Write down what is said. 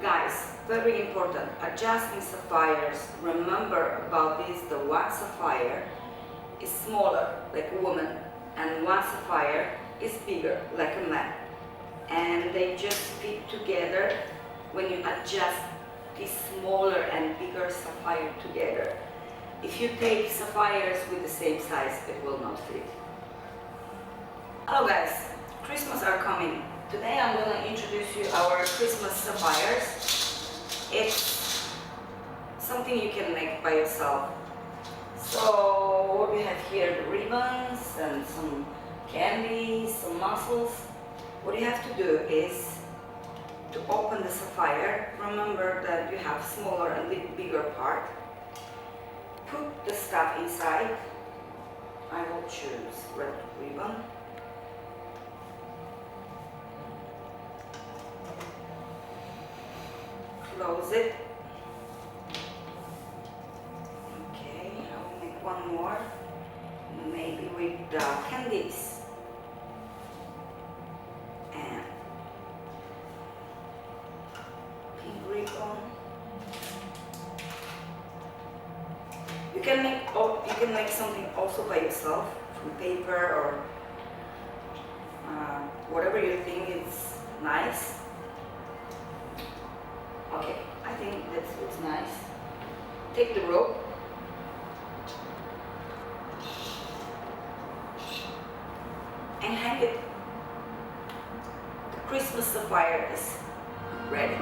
Guys, very important, adjusting sapphires. Remember about this, the one sapphire is smaller, like a woman, and one sapphire is bigger, like a man. And they just fit together when you adjust this smaller and bigger sapphire together. If you take sapphires with the same size, it will not fit. Hello guys, Christmas are coming. Today I'm going to introduce you our Christmas sapphires. It's something you can make by yourself. So what we have here, the ribbons and some candies, some mussels. What you have to do is to open the sapphire. Remember that you have smaller and bigger part. Put the stuff inside. I will choose red ribbon. Close it. Okay, I will make one more, maybe with candies. And pink ribbon. You can make something also by yourself from paper or whatever you think is nice. Okay, I think that looks nice. Take the rope. And hang it. The Christmas sapphire is ready.